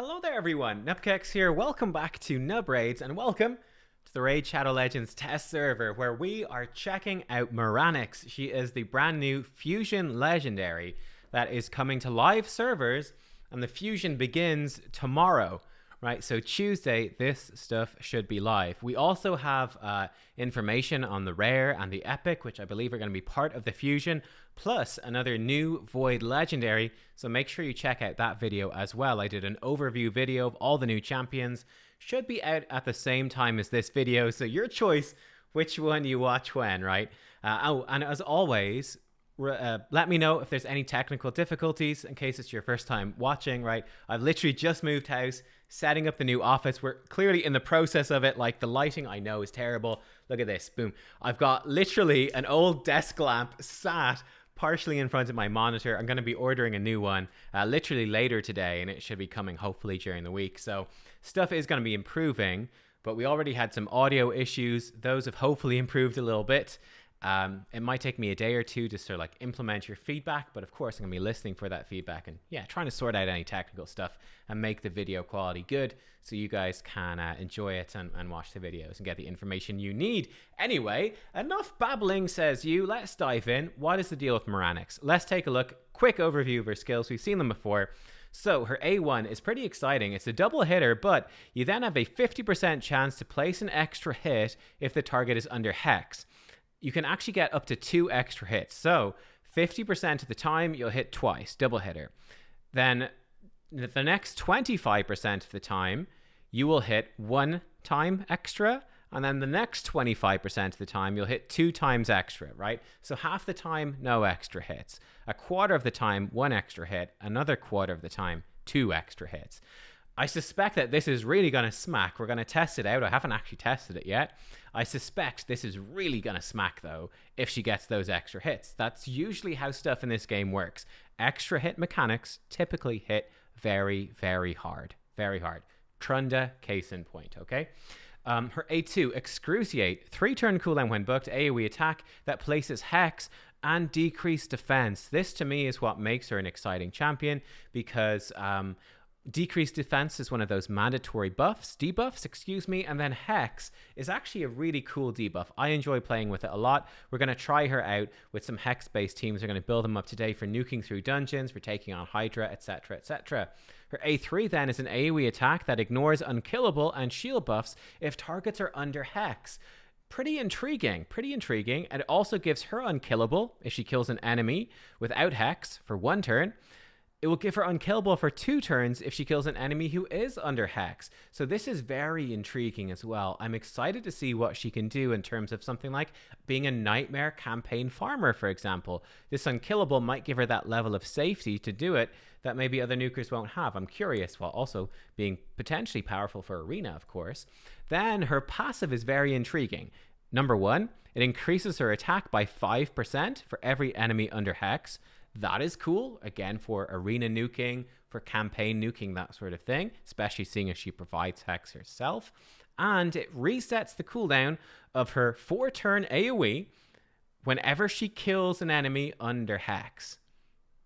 Hello there everyone, nubkeks here, welcome back to Nub Raids and welcome to the Raid Shadow Legends test server where we are checking out Maranix. She is the brand new Fusion Legendary that is coming to live servers and the Fusion begins tomorrow. Right, so Tuesday, this stuff should be live. We also have information on the Rare and the Epic, which I believe are going to be part of the Fusion, plus another new Void Legendary, so make sure you check out that video as well. I did an overview video of all the new champions. Should be out at the same time as this video, so your choice which one you watch when, right? Oh, and as always, let me know if there's any technical difficulties in case it's your first time watching, right? I've literally just moved house, setting up the new office. We're clearly in the process of it. Like, the lighting I know is terrible. Look at this, boom. I've got literally an old desk lamp sat partially in front of my monitor. I'm going to be ordering a new one literally later today, and it should be coming hopefully during the week. So stuff is going to be improving, but we already had some audio issues. Those have hopefully improved a little bit. It might take me a day or two to sort of like implement your feedback, but of course I'm gonna be listening for that feedback and yeah, trying to sort out any technical stuff and make the video quality good so you guys can enjoy it and watch the videos and get the information you need. Anyway, enough babbling, says you. Let's dive in. What is the deal with Maranix? Let's take a look. Quick overview of her skills. We've seen them before. So her A1 is pretty exciting. It's a double hitter, but you then have a 50% chance to place an extra hit if the target is under hex. You can actually get up to 2 extra hits. So 50% of the time you'll hit twice, double hitter. Then the next 25% of the time you will hit 1 time extra. And then the next 25% of the time you'll hit 2 times extra, right? So half the time, no extra hits. A quarter of the time, 1 extra hit. Another quarter of the time, 2 extra hits. I suspect that this is really going to smack. We're going to test it out. I haven't actually tested it yet. I suspect this is really going to smack, though, if she gets those extra hits. That's usually how stuff in this game works. Extra hit mechanics typically hit very, very hard. Very hard. Trunda, case in point, okay? Her A2, Excruciate. 3-turn cooldown when booked. AoE attack that places Hex and decreased defense. This, to me, is what makes her an exciting champion because... decreased defense is one of those mandatory debuffs, excuse me, and then Hex is actually a really cool debuff. I enjoy playing with it a lot. We're going to try her out with some Hex-based teams. We're going to build them up today for nuking through dungeons, for taking on Hydra, etc., etc. Her A3 then is an AoE attack that ignores unkillable and shield buffs if targets are under Hex. Pretty intriguing. And it also gives her unkillable if she kills an enemy without Hex for 1 turn. It will give her unkillable for 2 turns if she kills an enemy who is under Hex. So this is very intriguing as well. I'm excited to see what she can do in terms of something like being a Nightmare campaign farmer, for example. This unkillable might give her that level of safety to do it that maybe other nukers won't have. I'm curious, while also being potentially powerful for Arena, of course. Then her passive is very intriguing. Number 1, it increases her attack by 5% for every enemy under Hex. That is cool, again, for arena nuking, for campaign nuking, that sort of thing, especially seeing as she provides Hex herself. And it resets the cooldown of her 4-turn AoE whenever she kills an enemy under Hex.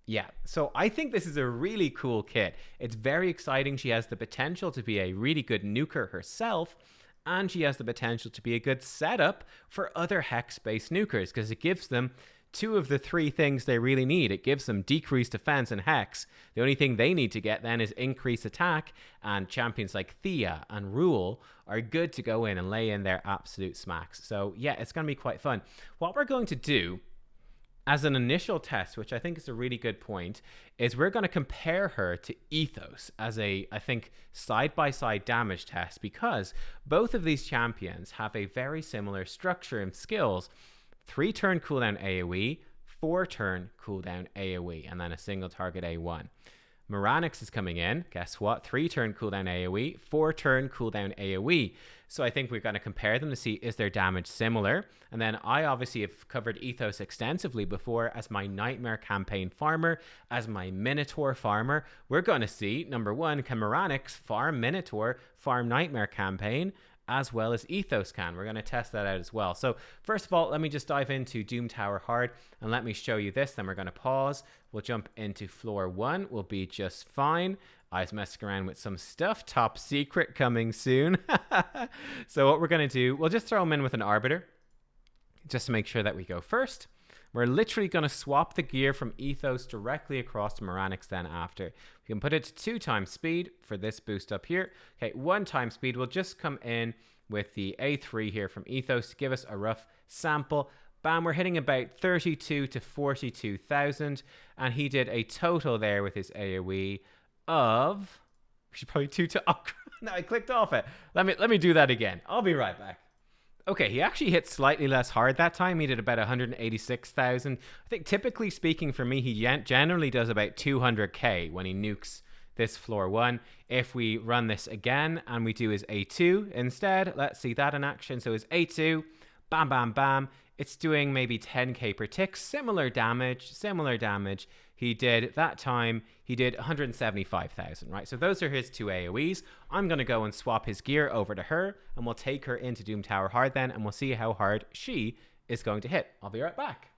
Yeah, so I think this is a really cool kit. It's very exciting. She has the potential to be a really good nuker herself, and she has the potential to be a good setup for other Hex-based nukers, because it gives them 2 of the 3 things they really need. It gives them decreased defense and Hex. The only thing they need to get then is increased attack, and champions like Thea and Rule are good to go in and lay in their absolute smacks. So yeah, it's going to be quite fun. What we're going to do as an initial test, which I think is a really good point, is we're going to compare her to Ethos as a, I think, side-by-side damage test, because both of these champions have a very similar structure and skills. 3-turn cooldown AoE, 4-turn cooldown AoE, and then a single target A1. Maranix is coming in. Guess what? 3-turn cooldown AoE, 4-turn cooldown AoE. So I think we're going to compare them to see, is their damage similar? And then I obviously have covered Ethos extensively before as my Nightmare campaign farmer, as my Minotaur farmer. We're going to see, number 1, can Maranix farm Minotaur, farm Nightmare campaign, as well as Ethos can. We're going to test that out as well. So first of all, let me just dive into Doom Tower Hard and let me show you this. Then we're going to pause. We'll jump into floor 1. We'll be just fine. I was messing around with some stuff. Top secret coming soon. So what we're going to do, we'll just throw him in with an Arbiter just to make sure that we go first. We're literally going to swap the gear from Ethos directly across to Maranix then after. We can put it to 2 times speed for this boost up here. Okay, 1 times speed will just come in with the A3 here from Ethos to give us a rough sample. Bam, we're hitting about 32 to 42,000. And he did a total there with his AoE of... We should probably oh, no, I clicked off it. Let me do that again. I'll be right back. Okay, he actually hit slightly less hard that time. He did about 186,000. I think typically speaking for me, he generally does about 200k when he nukes this floor 1. If we run this again and we do his A2 instead, let's see that in action. So his A2, bam, bam, bam. It's doing maybe 10k per tick. Similar damage. He did that time, he did 175,000, right? So those are his 2 AoEs. I'm going to go and swap his gear over to her, and we'll take her into Doom Tower hard then, and we'll see how hard she is going to hit. I'll be right back.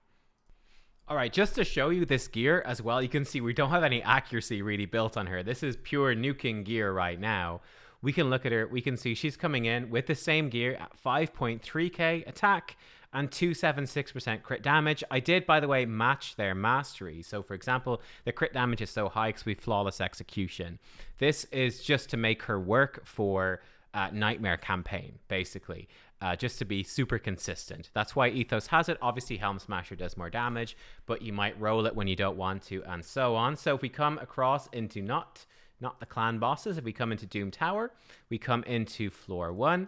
All right, just to show you this gear as well, you can see we don't have any accuracy really built on her. This is pure nuking gear right now. We can look at her, we can see she's coming in with the same gear at 5.3k attack and 276% crit damage. I did, by the way, match their mastery. So, for example, the crit damage is so high because we have flawless execution. This is just to make her work for Nightmare campaign, basically, just to be super consistent. That's why Ethos has it. Obviously, Helm Smasher does more damage, but you might roll it when you don't want to, and so on. So if we come across into not the clan bosses, if we come into Doom Tower, we come into floor 1,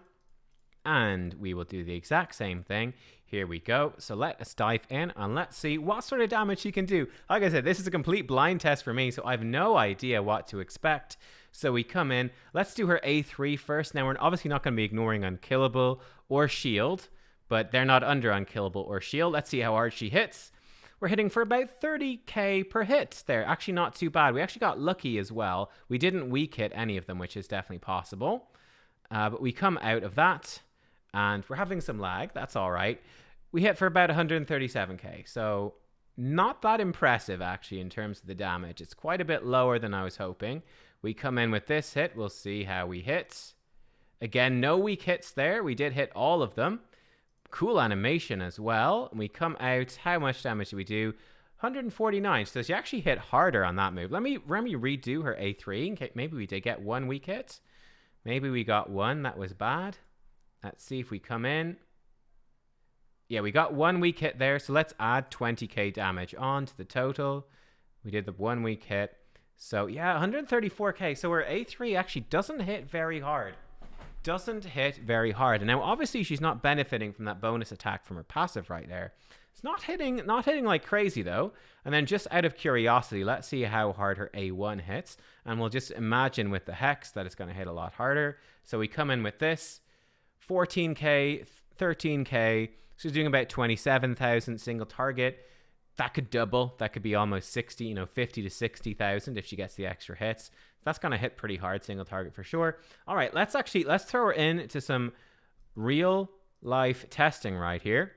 and we will do the exact same thing. Here we go. So let us dive in and let's see what sort of damage she can do. Like I said, this is a complete blind test for me, so I have no idea what to expect. So we come in. Let's do her A3 first. Now, we're obviously not going to be ignoring Unkillable or Shield, but they're not under Unkillable or Shield. Let's see how hard she hits. We're hitting for about 30k per hit there. Actually, not too bad. We actually got lucky as well. We didn't weak hit any of them, which is definitely possible. But we come out of that. And we're having some lag. That's all right. We hit for about 137k. So not that impressive, actually, in terms of the damage. It's quite a bit lower than I was hoping. We come in with this hit. We'll see how we hit. Again, no weak hits there. We did hit all of them. Cool animation as well. And we come out. How much damage do we do? 149. So she actually hit harder on that move. Let me redo her A3 in case maybe we did get 1 weak hit. Maybe we got 1 that was bad. Let's see if we come in. Yeah, we got 1 weak hit there. So let's add 20k damage on to the total. We did the 1 weak hit. So yeah, 134k. So her A3 actually doesn't hit very hard. And now obviously she's not benefiting from that bonus attack from her passive right there. It's not hitting like crazy though. And then just out of curiosity, let's see how hard her A1 hits. And we'll just imagine with the Hex that it's going to hit a lot harder. So we come in with this. 14k, 13k. She's doing about 27,000 single target. That could double. That could be almost 50 to 60,000 if she gets the extra hits. That's going to hit pretty hard single target for sure. All right, let's throw her into some real life testing right here.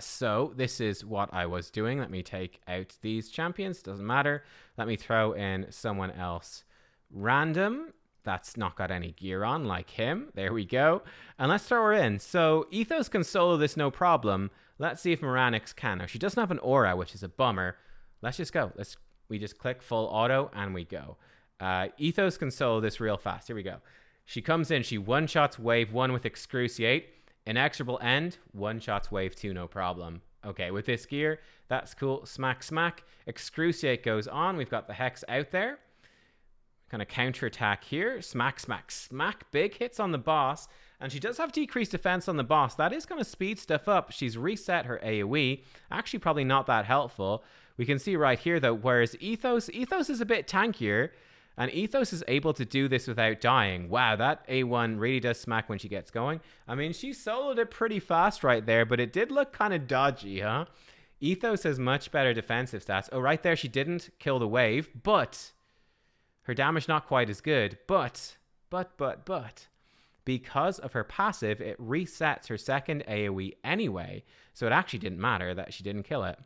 So this is what I was doing. Let me take out these champions. Doesn't matter. Let me throw in someone else random. That's not got any gear on like him. There we go. And let's throw her in. So Ethos can solo this no problem. Let's see if Maranix can. Now, she doesn't have an aura, which is a bummer. Let's just go. We just click full auto and we go. Ethos can solo this real fast. Here we go. She comes in. She one-shots wave 1 with Excruciate. Inexorable End. One-shots wave 2, no problem. Okay, with this gear, that's cool. Smack, smack. Excruciate goes on. We've got the Hex out there. Kind of counterattack here. Smack, smack, smack. Big hits on the boss. And she does have decreased defense on the boss. That is going to speed stuff up. She's reset her AoE. Actually, probably not that helpful. We can see right here, though, whereas Ethos is a bit tankier. And Ethos is able to do this without dying. Wow, that A1 really does smack when she gets going. I mean, she soloed it pretty fast right there, but it did look kind of dodgy, huh? Ethos has much better defensive stats. Oh, right there, she didn't kill the wave, but... her damage not quite as good, but, because of her passive, it resets her second AoE anyway, so it actually didn't matter that she didn't kill it.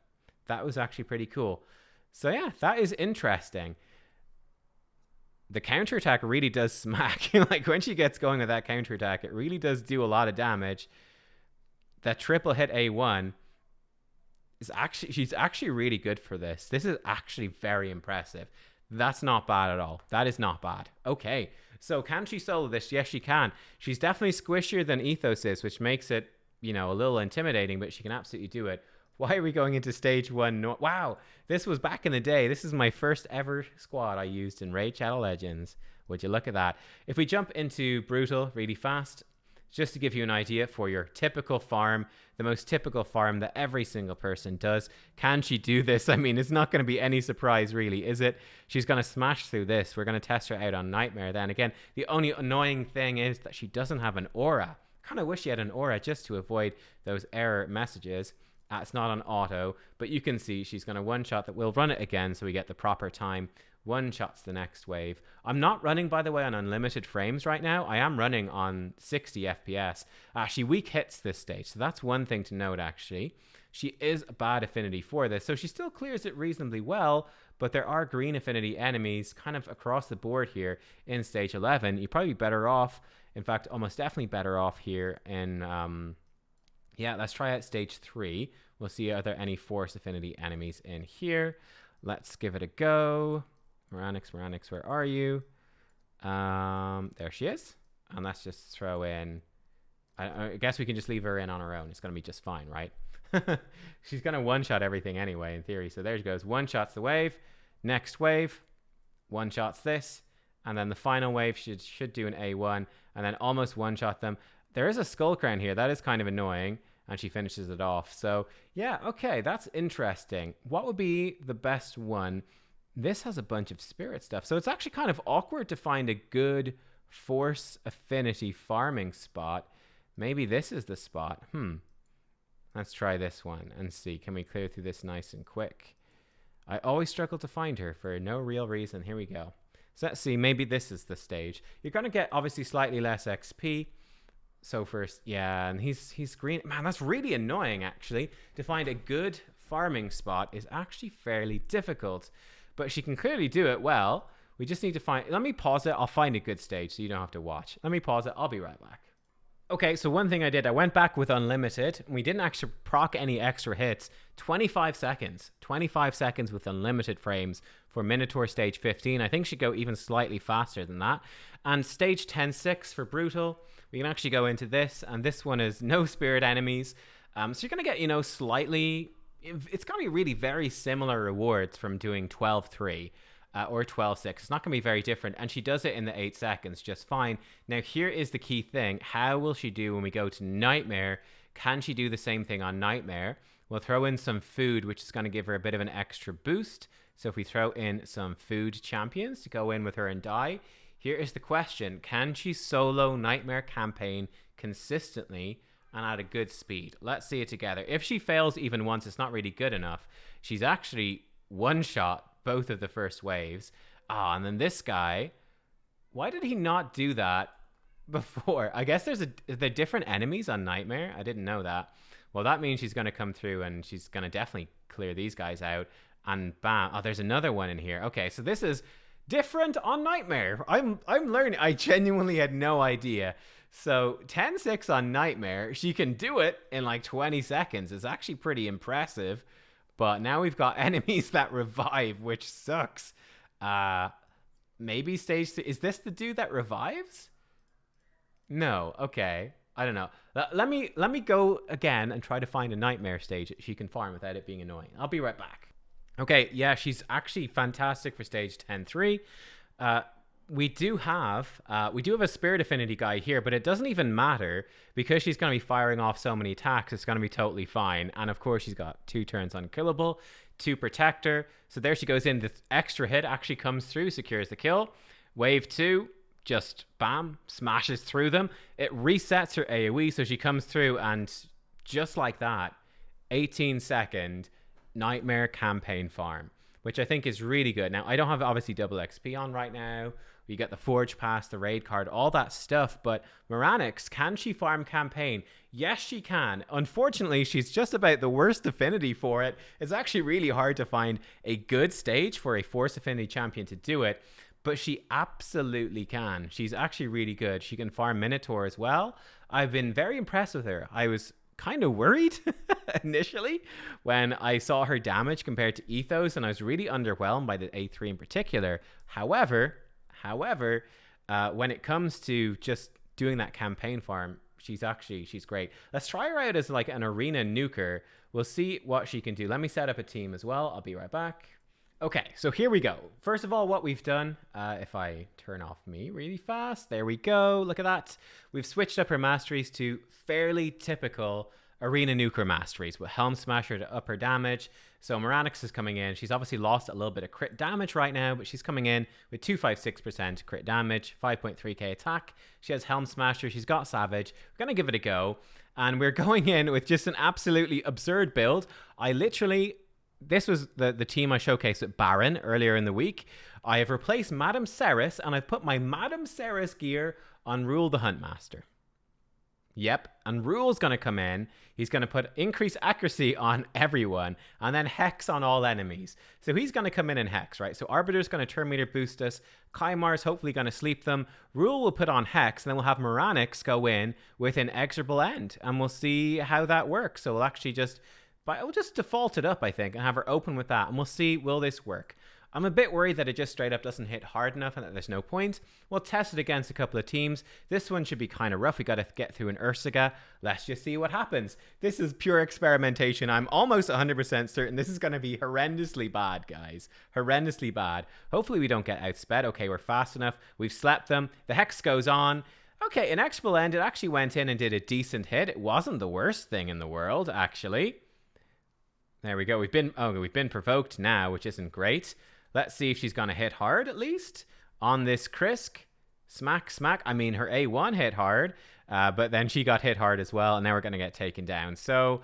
That was actually pretty cool. So yeah, that is interesting. the counterattack really does smack. Like when she gets going with that counterattack, it really does do a lot of damage. That triple hit A1 is actually, she's actually really good for this. This is actually very impressive. That's not bad at all. That is not bad. Okay, so can she solo this? Yes, she can. She's definitely squishier than Ethos is, which makes it, you know, a little intimidating, but she can absolutely do it. Why are we going into stage 1? No, wow, this was back in the day. This is my first ever squad I used in Raid Shadow Legends. Would you look at that? If we jump into Brutal really fast, just to give you an idea for your typical farm, the most typical farm that every single person does. Can she do this? I mean, it's not going to be any surprise really, is it? She's going to smash through this. We're going to test her out on Nightmare then. Again, the only annoying thing is that she doesn't have an aura. Kind of wish she had an aura just to avoid those error messages. It's not on auto, but you can see she's going to one-shot that. We'll run it again so we get the proper time. One-shots the next wave. I'm not running, by the way, on unlimited frames right now. I am running on 60 FPS. She weak hits this stage, so that's one thing to note, actually. She is a bad affinity for this, so she still clears it reasonably well, but there are green affinity enemies kind of across the board here in stage 11. You'd probably be better off, in fact, almost definitely better off here in... yeah, let's try out stage 3. We'll see, are there any force affinity enemies in here? Let's give it a go. Maranix, where are you? There she is. And let's just throw in... I guess we can just leave her in on her own. It's going to be just fine, right? She's going to one-shot everything anyway, in theory. So there she goes. One-shots the wave. Next wave. One-shots this. And then the final wave should do an A1. And then almost one-shot them. There is a skull crown here. That is kind of annoying. And she finishes it off. So, yeah, okay. That's interesting. What would be the best one? This has a bunch of spirit stuff. So it's actually kind of awkward to find a good force affinity farming spot. Maybe this is the spot. Let's try this one and see. Can we clear through this nice and quick? I always struggle to find her for no real reason. Here we go. So let's see. Maybe this is the stage. You're going to get obviously slightly less XP. So first, yeah, and he's green. Man, that's really annoying, actually. To find a good farming spot is actually fairly difficult. But she can clearly do it well. We just need to find... Let me pause it. I'll find a good stage so you don't have to watch. Let me pause it. I'll be right back. Okay, so one thing I did, I went back with Unlimited. We didn't actually proc any extra hits. 25 seconds. 25 seconds with Unlimited frames for Minotaur stage 15. I think she'd go even slightly faster than that. And stage 10-6 for Brutal. We can actually go into this. And this one is no spirit enemies. So you're going to get, you know, slightly... It's going to be really very similar rewards from doing 12-3 or 12-6. It's not going to be very different. And she does it in the 8 seconds just fine. Now, here is the key thing. How will she do when we go to Nightmare? Can she do the same thing on Nightmare? We'll throw in some food, which is going to give her a bit of an extra boost. So if we throw in some food champions to go in with her and die, here is the question. Can she solo Nightmare campaign consistently and at a good speed? Let's see it together. If she fails even once, it's not really good enough. She's actually one-shot both of the first waves. And then this guy, why did he not do that before? I guess there's the different enemies on Nightmare. I didn't know that. Well, that means she's going to come through and she's going to definitely clear these guys out. And bam. Oh, there's another one in here. Okay, so this is different on Nightmare. I'm learning. I genuinely had no idea. So 10-6 on Nightmare, she can do it in like 20 seconds. It's actually pretty impressive. But now we've got enemies that revive, which sucks. Maybe stage 2. Is this the dude that revives? No. Okay. I don't know. Let me go again and try to find a Nightmare stage that she can farm without it being annoying. I'll be right back. Okay. Yeah, she's actually fantastic for stage 10-3. We do have a spirit affinity guy here, but it doesn't even matter because she's going to be firing off so many attacks. It's going to be totally fine. And of course, she's got 2 turns unkillable, 2 protector. So there she goes in. The extra hit actually comes through, secures the kill. Wave 2, just bam, smashes through them. It resets her AoE, so she comes through and just like that, 18-second Nightmare campaign farm, which I think is really good. Now, I don't have obviously double XP on right now. You get the Forge Pass, the Raid card, all that stuff. But Maranix, can she farm campaign? Yes, she can. Unfortunately, she's just about the worst affinity for it. It's actually really hard to find a good stage for a Force Affinity champion to do it. but she absolutely can. She's actually really good. She can farm Minotaur as well. I've been very impressed with her. I was kind of worried initially when I saw her damage compared to Ethos, and I was really underwhelmed by the A3 in particular. However, when it comes to just doing that campaign farm, she's great. Let's try her out as like an arena nuker. We'll see what she can do. Let me set up a team as well. I'll be right back. Okay, so here we go. First of all, what we've done, if I turn off me really fast, there we go. Look at that. We've switched up her masteries to fairly typical Arena Nuker masteries with Helm Smasher to up her damage. So Maranix is coming in. She's obviously lost a little bit of crit damage right now, but she's coming in with 256% crit damage, 5.3k attack. She has Helm Smasher. She's got Savage. We're going to give it a go. And we're going in with just an absolutely absurd build. This was the team I showcased at Baron earlier in the week. I have replaced Madame Ceres, and I've put my Madame Ceres gear on Rule the Huntmaster. Yep, and Rule's going to come in. He's going to put increased accuracy on everyone, and then Hex on all enemies. So he's going to come in and Hex, right? So Arbiter's going to turn meter boost us. Kymar's hopefully going to sleep them. Rule will put on Hex, and then we'll have Maranix go in with Inexorable End, and we'll see how that works. So we'll actually we'll just default it up, I think, and have her open with that, and we'll see, will this work? I'm a bit worried that it just straight up doesn't hit hard enough and that there's no point. We'll test it against a couple of teams. This one should be kind of rough. We got to get through an Ursaga. Let's just see what happens. This is pure experimentation. I'm almost 100% certain this is going to be horrendously bad, guys. Horrendously bad. Hopefully we don't get outsped. Okay, we're fast enough. We've slept them. The Hex goes on. Okay, an Expo End, it actually went in and did a decent hit. It wasn't the worst thing in the world, actually. There we go. We've been provoked now, which isn't great. Let's see if she's going to hit hard, at least, on this Krisk. Smack, smack. I mean, her A1 hit hard, but then she got hit hard as well, and now we're going to get taken down. So,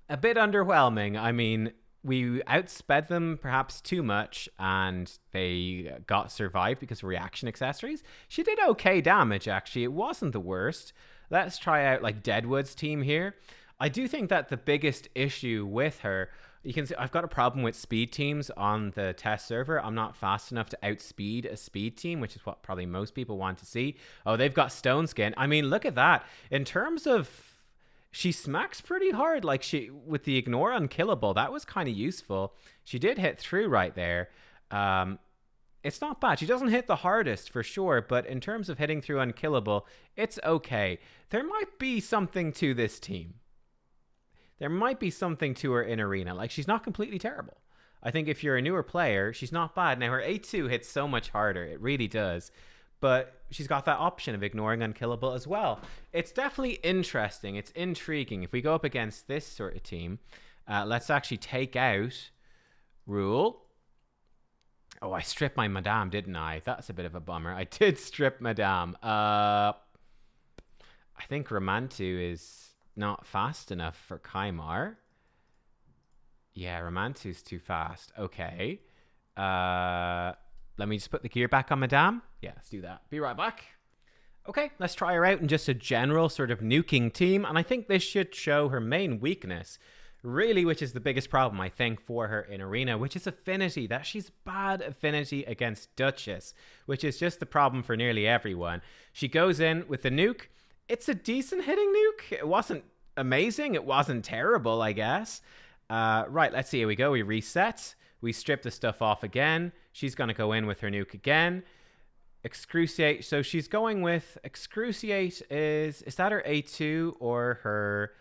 a bit underwhelming. I mean, we outsped them perhaps too much, and they got survived because of reaction accessories. She did okay damage, actually. It wasn't the worst. Let's try out, like, Deadwood's team here. I do think that the biggest issue with her, you can see I've got a problem with speed teams on the test server. I'm not fast enough to outspeed a speed team, which is what probably most people want to see. Oh, they've got Stone Skin. I mean, look at that. In terms of, she smacks pretty hard. Like, with the ignore unkillable, that was kind of useful. She did hit through right there. It's not bad. She doesn't hit the hardest for sure, but in terms of hitting through unkillable, it's okay. There might be something to this team. There might be something to her in Arena. Like, she's not completely terrible. I think if you're a newer player, she's not bad. Now, her A2 hits so much harder. It really does. But she's got that option of ignoring unkillable as well. It's definitely interesting. It's intriguing. If we go up against this sort of team, let's actually take out Rule. Oh, I stripped my Madame, didn't I? That's a bit of a bummer. I did strip Madame. I think Romantu is not fast enough for Kymar. Yeah, Romantu's too fast. Okay. Let me just put the gear back on Madame. Yeah, let's do that. Be right back. Okay, let's try her out in just a general sort of nuking team. And I think this should show her main weakness, really, which is the biggest problem, I think, for her in Arena, which is affinity. That she's bad affinity against Duchess, which is just the problem for nearly everyone. She goes in with the nuke. It's a decent hitting nuke. It wasn't amazing. It wasn't terrible, I guess. Right, let's see. Here we go. We reset. We strip the stuff off again. She's going to go in with her nuke again. Excruciate. So she's going with Excruciate. Is that her A2 or her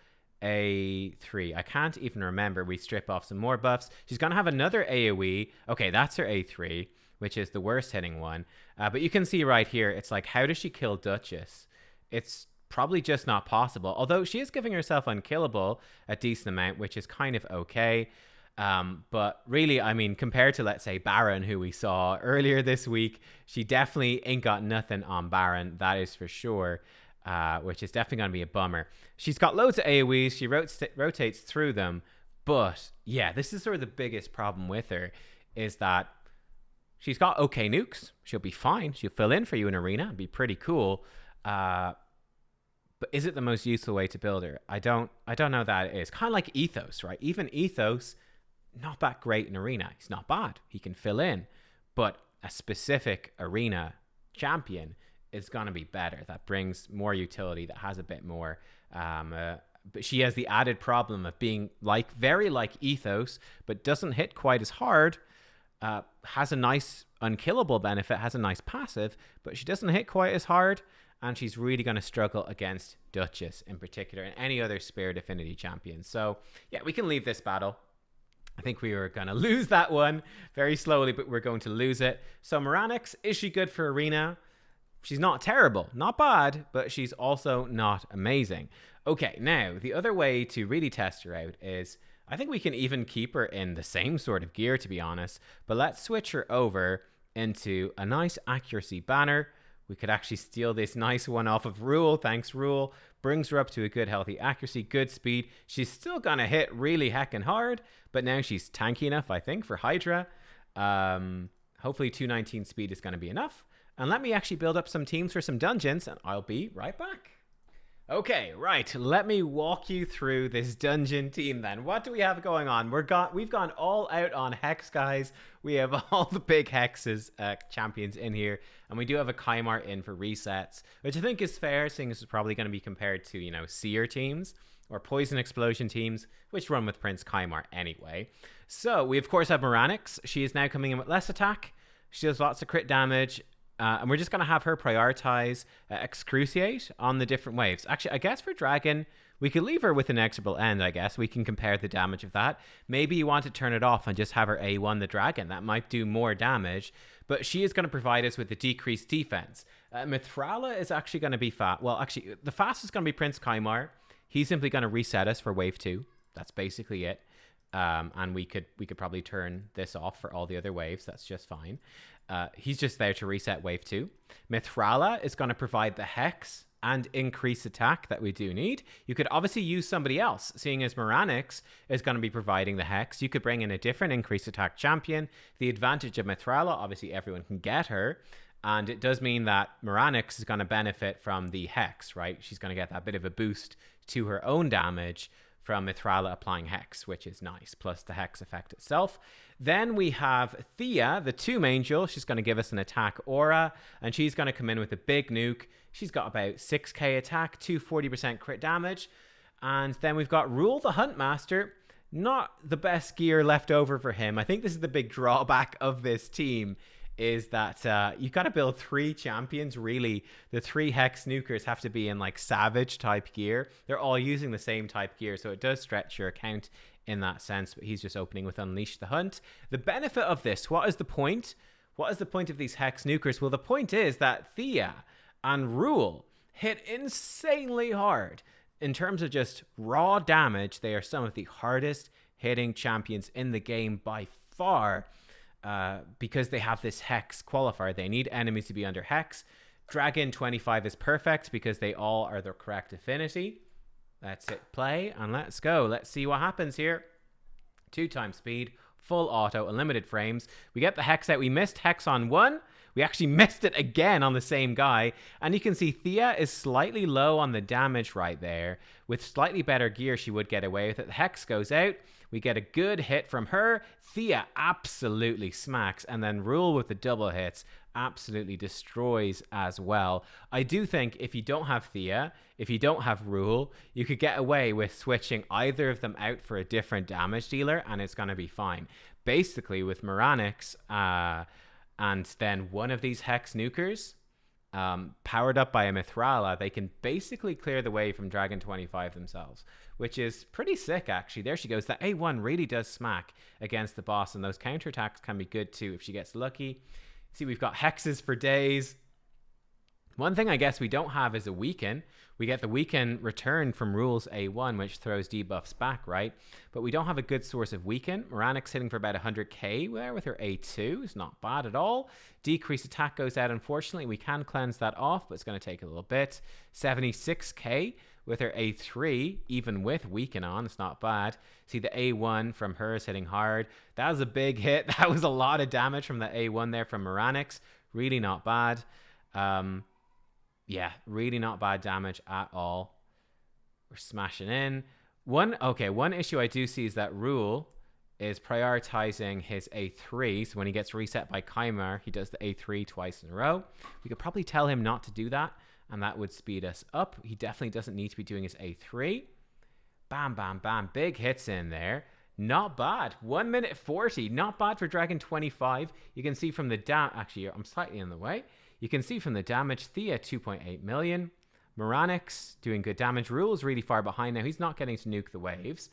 A3? I can't even remember. We strip off some more buffs. She's going to have another AoE. Okay, that's her A3, which is the worst hitting one. But you can see right here, it's like, how does she kill Duchess? It's probably just not possible, although she is giving herself unkillable a decent amount, which is kind of okay. But really, I mean, compared to, let's say, Baron, who we saw earlier this week, she definitely ain't got nothing on Baron, that is for sure, which is definitely going to be a bummer. She's got loads of AoEs, she rotates through them, but yeah, this is sort of the biggest problem with her, is that she's got okay nukes, she'll be fine, she'll fill in for you in Arena, it'd be pretty cool, but is it the most useful way to build her? I don't know that it is. Kind of like Ethos, right? Even Ethos, not that great in Arena. He's not bad. He can fill in. But a specific arena champion is going to be better. That brings more utility, that has a bit more. But she has the added problem of being very like Ethos, but doesn't hit quite as hard. Has a nice unkillable benefit, has a nice passive, but she doesn't hit quite as hard. And she's really going to struggle against Duchess in particular and any other Spirit Affinity champions. So, yeah, we can leave this battle. I think we were going to lose that one very slowly, but we're going to lose it. So, Maranix, is she good for Arena? She's not terrible, not bad, but she's also not amazing. Okay, now, the other way to really test her out is, I think we can even keep her in the same sort of gear, to be honest. But let's switch her over into a nice accuracy banner. We could actually steal this nice one off of Rule. Thanks, Rule. Brings her up to a good healthy accuracy, good speed. She's still going to hit really heckin' hard, but now she's tanky enough, I think, for Hydra. Hopefully 219 speed is going to be enough. And let me actually build up some teams for some dungeons, and I'll be right back. Okay, right. Let me walk you through this dungeon team then. What do we have going on? We've gone all out on Hex, guys. We have all the big Hexes champions in here, and we do have a Kymar in for resets, which I think is fair, seeing this is probably going to be compared to, Seer teams or Poison Explosion teams, which run with Prince Kymar anyway. So we, of course, have Maranix. She is now coming in with less attack. She does lots of crit damage. And we're just going to have her prioritize Excruciate on the different waves. Actually, I guess for Dragon, we could leave her with Inexorable End, I guess. We can compare the damage of that. Maybe you want to turn it off and just have her A1 the Dragon. That might do more damage. But she is going to provide us with the decreased defense. Mithrala is actually going to be fast. Well, actually, the fastest is going to be Prince Kymar. He's simply going to reset us for wave 2. That's basically it. And we could probably turn this off for all the other waves. That's just fine. He's just there to reset wave 2. Mithrala is going to provide the Hex and increase attack that we do need. You could obviously use somebody else, seeing as Maranix is going to be providing the Hex. You could bring in a different increased attack champion. The advantage of Mithrala, obviously everyone can get her. And it does mean that Maranix is going to benefit from the Hex, right? She's going to get that bit of a boost to her own damage from Mithrala applying Hex, which is nice, plus the Hex effect itself. Then we have Thea, the Tomb Angel. She's going to give us an attack aura, and she's going to come in with a big nuke. She's got about 6k attack, 240% crit damage. And then we've got Rule the Huntmaster. Not the best gear left over for him. I think this is the big drawback of this team, is that you've got to build 3 champions, really. The 3 Hex nukers have to be in like Savage type gear. They're all using the same type gear, so it does stretch your account in that sense, but he's just opening with Unleash the Hunt. The benefit of this, what is the point? What is the point of these Hex nukers? Well, the point is that Thea and Rule hit insanely hard. In terms of just raw damage, they are some of the hardest hitting champions in the game by far. Because they have this Hex qualifier. They need enemies to be under Hex. Dragon 25 is perfect because they all are the correct affinity. Let's hit play and let's go. Let's see what happens here. 2 times speed, full auto, unlimited frames. We get the Hex out. We missed Hex on 1. We actually missed it again on the same guy. And you can see Thea is slightly low on the damage right there. With slightly better gear, she would get away with it. The Hex goes out. We get a good hit from her. Thea absolutely smacks. And then Rule with the double hits absolutely destroys as well. I do think if you don't have Thea, if you don't have Rule, you could get away with switching either of them out for a different damage dealer, and it's going to be fine. Basically, with Maranix and then one of these Hex nukers, powered up by a Mithrala, they can basically clear the way from Dragon 25 themselves, which is pretty sick, actually. There she goes. That A1 really does smack against the boss, and those counterattacks can be good too if she gets lucky. See, we've got Hexes for days. One thing I guess we don't have is a weaken. We get the weaken return from Rule's A1, which throws debuffs back, right? But we don't have a good source of weaken. Maranix hitting for about 100k there with her A2. It's not bad at all. Decreased attack goes out, unfortunately. We can cleanse that off, but it's going to take a little bit. 76k with her A3, even with weaken on. It's not bad. See, the A1 from her is hitting hard. That was a big hit. That was a lot of damage from the A1 there from Maranix. Really not bad. Yeah, really not bad damage at all. We're smashing in. One issue I do see is that Rule is prioritizing his A3. So when he gets reset by Chimar, he does the A3 twice in a row. We could probably tell him not to do that, and that would speed us up. He definitely doesn't need to be doing his A3. Bam, bam, bam. Big hits in there. Not bad. 1 minute 40. Not bad for Dragon 25. You can see from the actually, I'm slightly in the way. You can see from the damage, Thea 2.8 million. Maranix doing good damage. Rule's really far behind now. He's not getting to nuke the waves.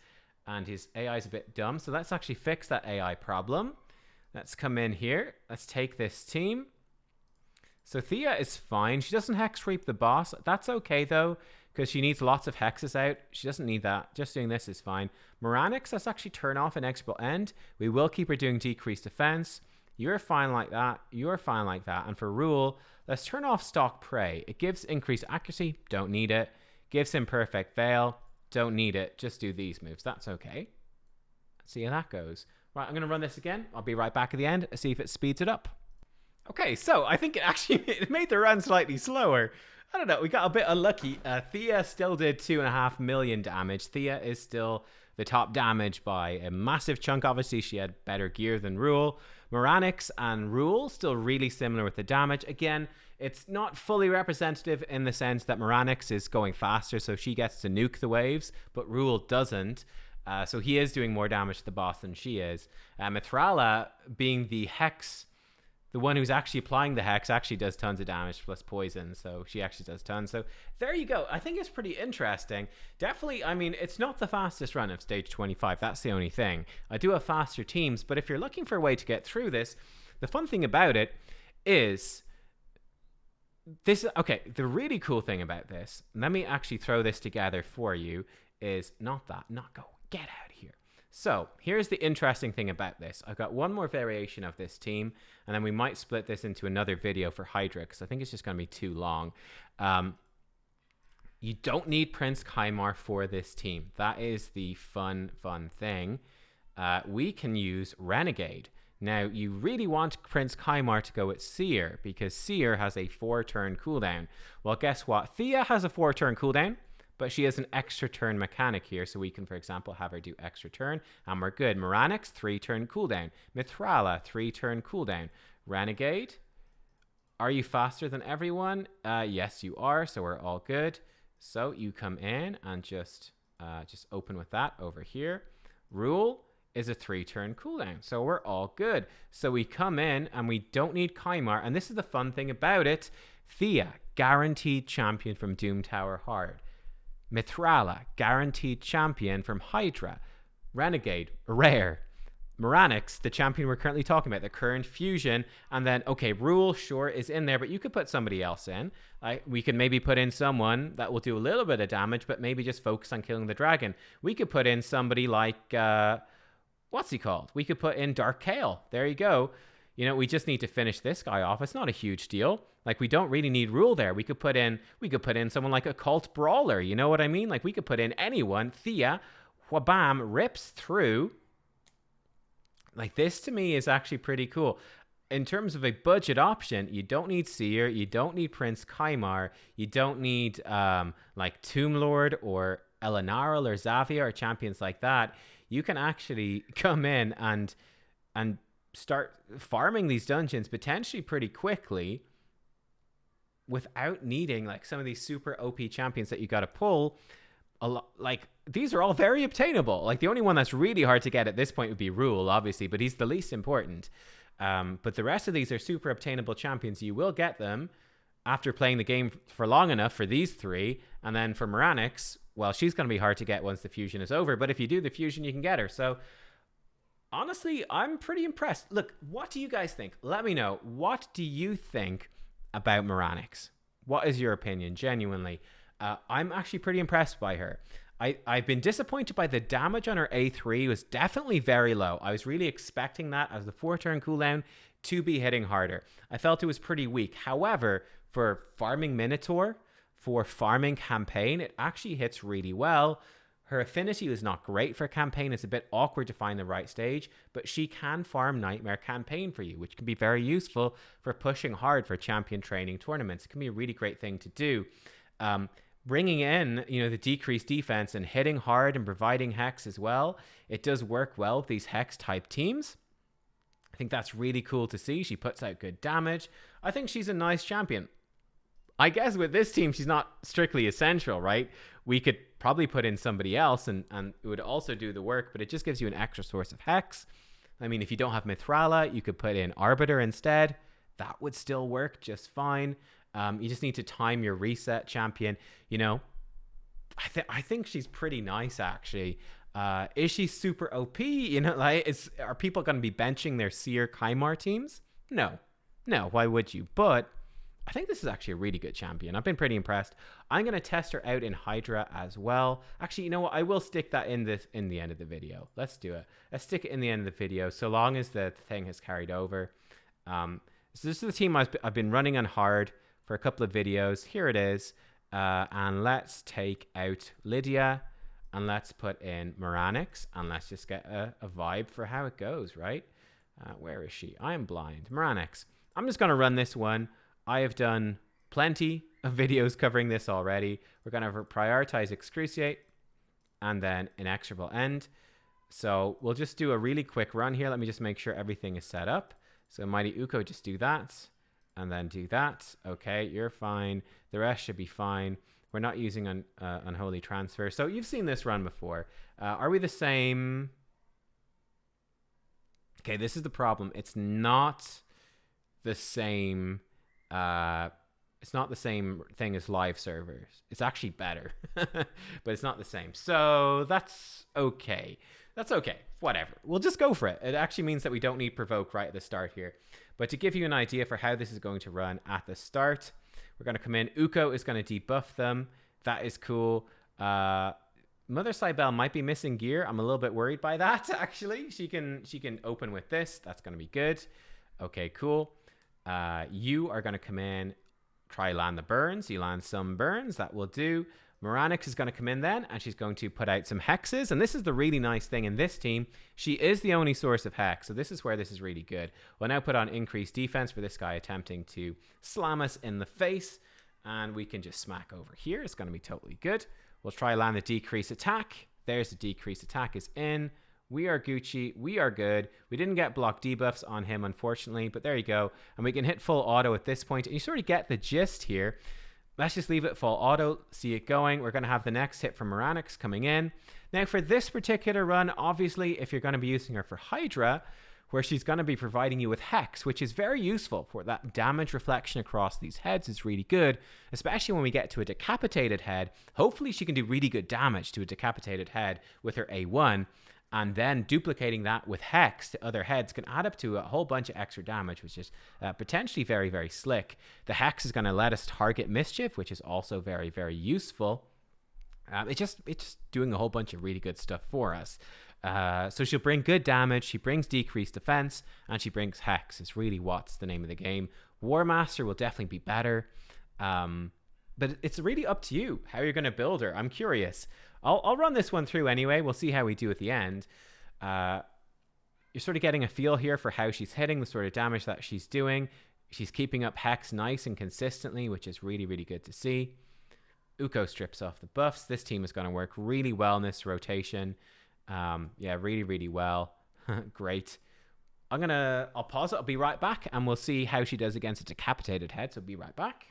And his AI is a bit dumb. So let's actually fix that AI problem. Let's come in here. Let's take this team. So Thea is fine. She doesn't hex reap the boss. That's okay though, because she needs lots of hexes out. She doesn't need that. Just doing this is fine. Maranix, let's actually turn off an executable end. We will keep her doing decreased defense. You're fine like that. You're fine like that. And for Rule, let's turn off Stalk Prey. It gives increased accuracy. Don't need it. Gives him Perfect Veil. Don't need it. Just do these moves. That's okay. Let's see how that goes. Right, I'm going to run this again. I'll be right back at the end to see if it speeds it up. Okay, so I think it made the run slightly slower. I don't know. We got a bit unlucky. Thea still did 2.5 million damage. Thea is still the top damage by a massive chunk. Obviously, she had better gear than Rule. Moronix and Rule still really similar with the damage. Again, it's not fully representative in the sense that Maranix is going faster, so she gets to nuke the waves, but Rule doesn't. So he is doing more damage to the boss than she is. Mithrala, being the hex, the one who's actually applying the hex, actually does tons of damage plus poison, so she actually does tons. So there you go. I think it's pretty interesting. Definitely, I mean, it's not the fastest run of stage 25. That's the only thing. I do have faster teams, but if you're looking for a way to get through this, the fun thing about it is this. Okay, the really cool thing about this, let me actually throw this together for you, is not go. Get out of here. So here's the interesting thing about this. I've got one more variation of this team, and then we might split this into another video for Hydra, because I think it's just going to be too long. You don't need Prince Chimar for this team. That is the fun thing. We can use Renegade. Now, you really want Prince Chimar to go with Seer, because Seer has a 4-turn cooldown. Well, guess what? Thea has a 4-turn cooldown, but she has an extra turn mechanic here, so we can, for example, have her do extra turn, and we're good. Maranix, 3-turn cooldown. Mithrala, 3-turn cooldown. Renegade, are you faster than everyone? Yes, you are, so we're all good. So you come in and just open with that over here. Rule is a 3-turn cooldown, so we're all good. So we come in, and we don't need Chimar, and this is the fun thing about it. Thea, guaranteed champion from Doom Tower Hard. Mithrala, guaranteed champion from Hydra. Renegade, rare. Maranix, the champion we're currently talking about, the current fusion. And then, okay, Rule, sure, is in there, but you could put somebody else in. We could maybe put in someone that will do a little bit of damage, but maybe just focus on killing the dragon. We could put in somebody like, what's he called? We could put in Dark Kale. There you go. You know, we just need to finish this guy off. It's not a huge deal. Like, we don't really need Rule there. We could put in someone like a Cult Brawler. You know what I mean? Like, we could put in anyone. Thea, whabam, rips through. Like, this to me is actually pretty cool. In terms of a budget option, you don't need Seer. You don't need Prince Chimar. You don't need, like, Tomb Lord or Elenarl or Xavia or champions like that. You can actually come in and start farming these dungeons potentially pretty quickly without needing like some of these super OP champions that you got to pull. Like, these are all very obtainable. Like, the only one that's really hard to get at this point would be Rule, obviously, but he's the least important. But the rest of these are super obtainable champions. You will get them after playing the game for long enough for these three. And then for Maranix, well, she's going to be hard to get once the fusion is over. But if you do the fusion, you can get her. So honestly, I'm pretty impressed. Look, what do you guys think? Let me know. What do you think about Maranix? What is your opinion, genuinely? I'm actually pretty impressed by her. I've been disappointed by the damage on her A3. It was definitely very low. I was really expecting that as the 4-turn cooldown to be hitting harder. I felt it was pretty weak. However, for farming Minotaur, for farming campaign, it actually hits really well. Her affinity is not great for campaign. It's a bit awkward to find the right stage, but she can farm Nightmare campaign for you, which can be very useful for pushing hard for champion training tournaments. It can be a really great thing to do. bringing in, the decreased defense and hitting hard and providing hex as well. It does work well with these hex type teams. I think that's really cool to see. She puts out good damage. I think she's a nice champion. I guess with this team, she's not strictly essential, right? We could probably put in somebody else and it would also do the work, but it just gives you an extra source of hex. I mean, if you don't have Mithrala, you could put in Arbiter instead. That would still work just fine. You just need to time your reset champion. I think she's pretty nice, actually. Is she super OP? Are people going to be benching their Seer Kymar teams? No, why would you? But I think this is actually a really good champion. I've been pretty impressed. I'm going to test her out in Hydra as well. Actually, you know what? I will stick that in the end of the video. Let's do it. Let's stick it in the end of the video, so long as the thing has carried over. So this is the team I've been running on hard for a couple of videos. Here it is. And let's take out Lydia, and let's put in Maranix, and let's just get a vibe for how it goes, right? Where is she? I am blind. Maranix. I'm just going to run this one. I have done plenty of videos covering this already. We're going to prioritize Excruciate and then Inexorable End. So we'll just do a really quick run here. Let me just make sure everything is set up. So Mighty Uko, just do that and then do that. Okay, you're fine. The rest should be fine. We're not using Unholy Transfer. So you've seen this run before. Are we the same? Okay, this is the problem. It's not the same... it's not the same thing as live servers. It's actually better, but it's not the same. So that's okay. That's okay. Whatever. We'll just go for it. It actually means that we don't need provoke right at the start here. But to give you an idea for how this is going to run at the start, we're going to come in. Uko is going to debuff them. That is cool. Mother Cybele might be missing gear. I'm a little bit worried by that, actually. She can open with this. That's going to be good. Okay, cool. You are going to come in, try land the burns. You land some burns. That will do. Maranix is going to come in then, and she's going to put out some hexes. And this is the really nice thing in this team. She is the only source of hex. So this is where this is really good. We'll now put on increased defense for this guy attempting to slam us in the face. And we can just smack over here. It's going to be totally good. We'll try land the decrease attack. There's the decrease attack is in. We are Gucci. We are good. We didn't get block debuffs on him, unfortunately, but there you go. And we can hit full auto at this point. And you sort of get the gist here. Let's just leave it full auto, see it going. We're going to have the next hit from Maranix coming in. Now, for this particular run, obviously, if you're going to be using her for Hydra, where she's going to be providing you with Hex, which is very useful for that damage reflection across these heads is really good, especially when we get to a decapitated head. Hopefully, she can do really good damage to a decapitated head with her A1. And then duplicating that with Hex to other heads can add up to a whole bunch of extra damage, which is potentially very, very slick. The Hex is going to let us target Mischief, which is also very, very useful. It's just doing a whole bunch of really good stuff for us. So she'll bring good damage, she brings decreased defense, and she brings Hex. It's really what's the name of the game. War Master will definitely be better. But it's really up to you how you're going to build her. I'm curious. I'll run this one through anyway. We'll see how we do at the end. You're sort of getting a feel here for how she's hitting, the sort of damage that she's doing. She's keeping up Hex nice and consistently, which is really, really good to see. Uko strips off the buffs. This team is going to work really well in this rotation. Yeah, really, really well. Great. I'll pause it. I'll be right back, and we'll see how she does against a decapitated head. So be right back.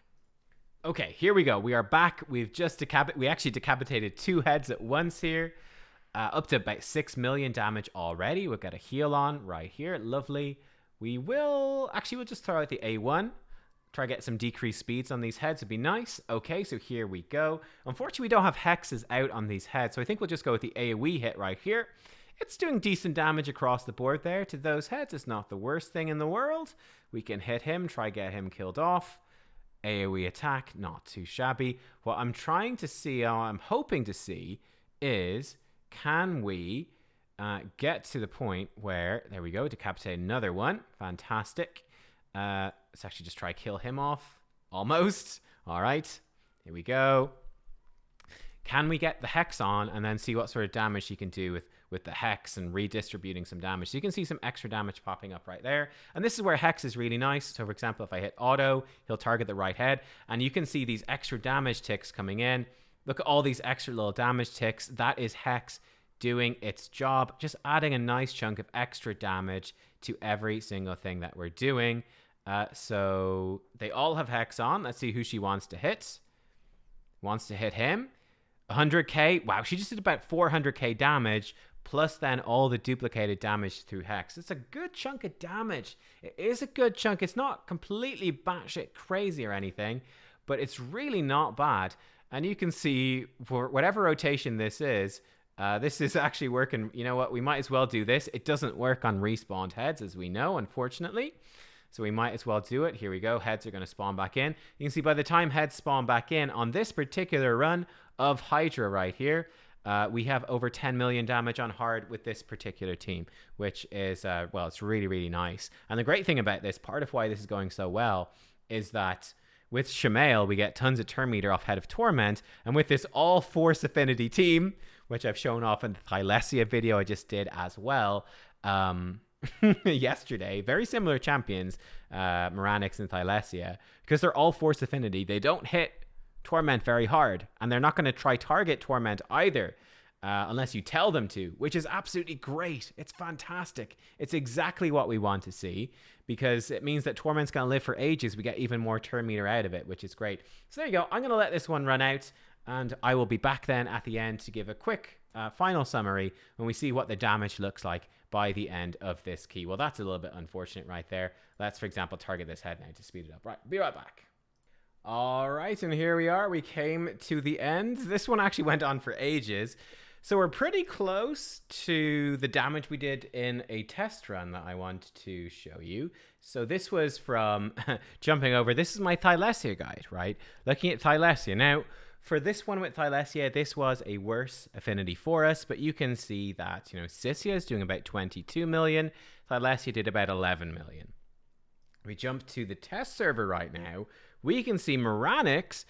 Okay, here we go. We are back. We've just we actually decapitated 2 heads at once here. Up to about 6 million damage already. We've got a heal on right here. Lovely. We'll just throw out the A1. Try to get some decreased speeds on these heads would be nice. Okay, so here we go. Unfortunately, we don't have hexes out on these heads, so I think we'll just go with the AoE hit right here. It's doing decent damage across the board there to those heads. It's not the worst thing in the world. We can hit him, try get him killed off. AoE attack, not too shabby. What I'm trying to see, I'm hoping to see, is can we get to the point where, there we go, decapitate another one. Fantastic. Let's actually just try kill him off. Almost. All right. Here we go. Can we get the Hex on and then see what sort of damage she can do with the Hex and redistributing some damage. So you can see some extra damage popping up right there. And this is where Hex is really nice. So for example, if I hit auto, he'll target the right head. And you can see these extra damage ticks coming in. Look at all these extra little damage ticks. That is Hex doing its job, just adding a nice chunk of extra damage to every single thing that we're doing. So they all have Hex on. Let's see who she wants to hit. Wants to hit him. 100k. Wow, she just did about 400k damage, plus then all the duplicated damage through Hex. It's a good chunk of damage. It is a good chunk. It's not completely batshit crazy or anything, but it's really not bad. And you can see for whatever rotation this is actually working. You know what? We might as well do this. It doesn't work on respawned heads, as we know, unfortunately. So we might as well do it. Here we go. Heads are going to spawn back in. You can see by the time heads spawn back in on this particular run of Hydra right here, we have over 10 million damage on hard with this particular team, which is, well, it's really, really nice. And the great thing about this, part of why this is going so well, is that with Shamail, we get tons of turn meter off Head of Torment. And with this all Force Affinity team, which I've shown off in the Thylesia video I just did as well, yesterday, very similar champions, Maranix and Thylesia, because they're all Force Affinity. They don't hit Torment very hard, and they're not going to try target Torment either, unless you tell them to, which is absolutely great. It's fantastic. It's exactly what we want to see, because it means that Torment's going to live for ages. We get even more turn meter out of it, which is great. So there you go. I'm going to let this one run out, and I will be back then at the end to give a quick final summary when we see what the damage looks like by the end of this key. Well, that's a little bit unfortunate right there. Let's, for example, target this head now to speed it up. Right, be right back. All right, and here we are. We came to the end. This one actually went on for ages. So we're pretty close to the damage we did in a test run that I want to show you. So this was from jumping over. This is my Thylesia guide, right? Looking at Thylesia. Now, for this one with Thylesia, this was a worse affinity for us, but you can see that, you know, Sisia is doing about 22 million. Thylesia did about 11 million. We jump to the test server right now. We can see Maranix,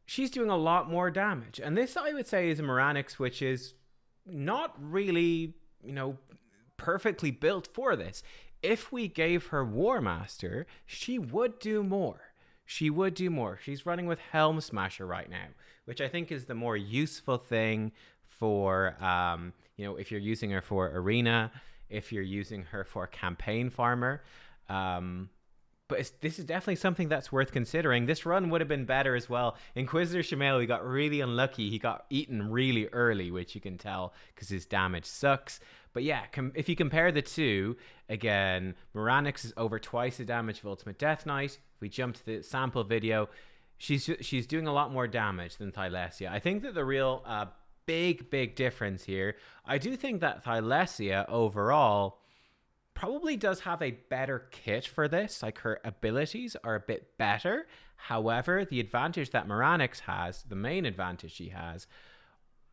she's doing a lot more damage. And this, I would say, is a Maranix which is not really, you know, perfectly built for this. If we gave her War Master, she would do more. She would do more. She's running with Helm Smasher right now, which I think is the more useful thing for, you know, if you're using her for Arena, if you're using her for Campaign Farmer. But this is definitely something that's worth considering. This run would have been better as well. Inquisitor Shamail, we got really unlucky. He got eaten really early, which you can tell because his damage sucks. But yeah, if you compare the two, again, Maranix is over twice the damage of Ultimate Death Knight. If we jump to the sample video, she's doing a lot more damage than Thylesia. I think that the real big difference here, I do think that Thylesia overall probably does have a better kit for this. Like, her abilities are a bit better. However, the advantage that Maranix has, the main advantage she has,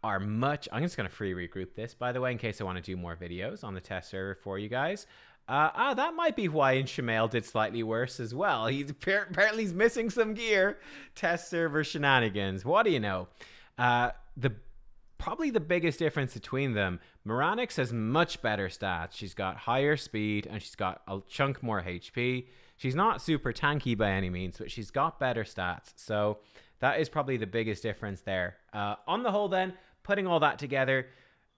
are much... I'm just going to free regroup this, by the way, in case I want to do more videos on the test server for you guys. That might be why Shamail did slightly worse as well. Apparently he's missing some gear. Test server shenanigans. What do you know? Probably the biggest difference between them, Maranix has much better stats. She's got higher speed and she's got a chunk more HP. She's not super tanky by any means, but she's got better stats. So that is probably the biggest difference there. On the whole then, putting all that together,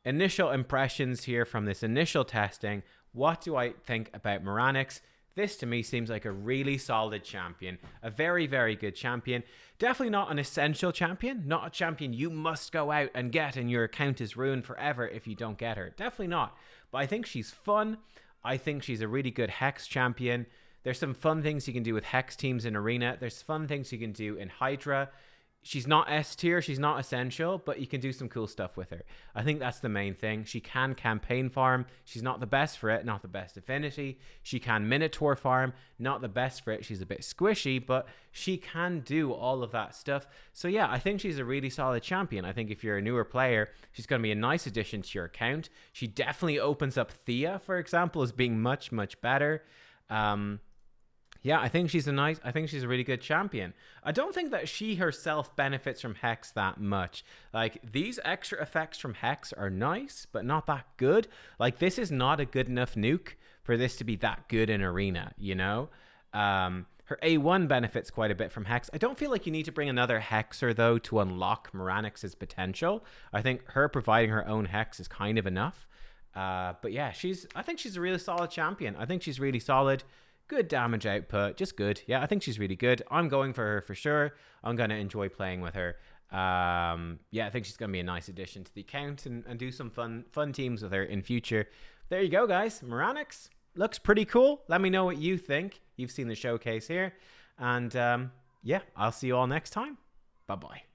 initial impressions here from this initial testing. What do I think about Maranix? This to me seems like a really solid champion, a very good champion. Definitely not an essential champion, not a champion you must go out and get and your account is ruined forever if you don't get her. Definitely not. But I think she's fun. I think she's a really good Hex champion. There's some fun things you can do with Hex teams in Arena. There's fun things you can do in Hydra. She's not S tier, she's not essential, but you can do some cool stuff with her. I think that's the main thing. She can campaign farm. She's not the best for it, not the best affinity. She can Minotaur farm, not the best for it. She's a bit squishy, but she can do all of that stuff. So yeah, I think she's a really solid champion. I think if you're a newer player, she's going to be a nice addition to your account. She definitely opens up Thea, for example, as being much better. Yeah, I think she's a really good champion. I don't think that she herself benefits from Hex that much. Like, these extra effects from Hex are nice, but not that good. Like, this is not a good enough nuke for this to be that good in Arena, you know? Her A1 benefits quite a bit from Hex. I don't feel like you need to bring another Hexer, though, to unlock Maranix's potential. I think her providing her own Hex is kind of enough. But yeah, I think she's a really solid champion. I think she's really solid. Good damage output, just good. Yeah, I think she's really good. I'm going for her for sure. I'm going to enjoy playing with her. Yeah, I think she's going to be a nice addition to the account and do some fun teams with her in future. There you go, guys. Moronix looks pretty cool. Let me know what you think. You've seen the showcase here. And yeah, I'll see you all next time. Bye-bye.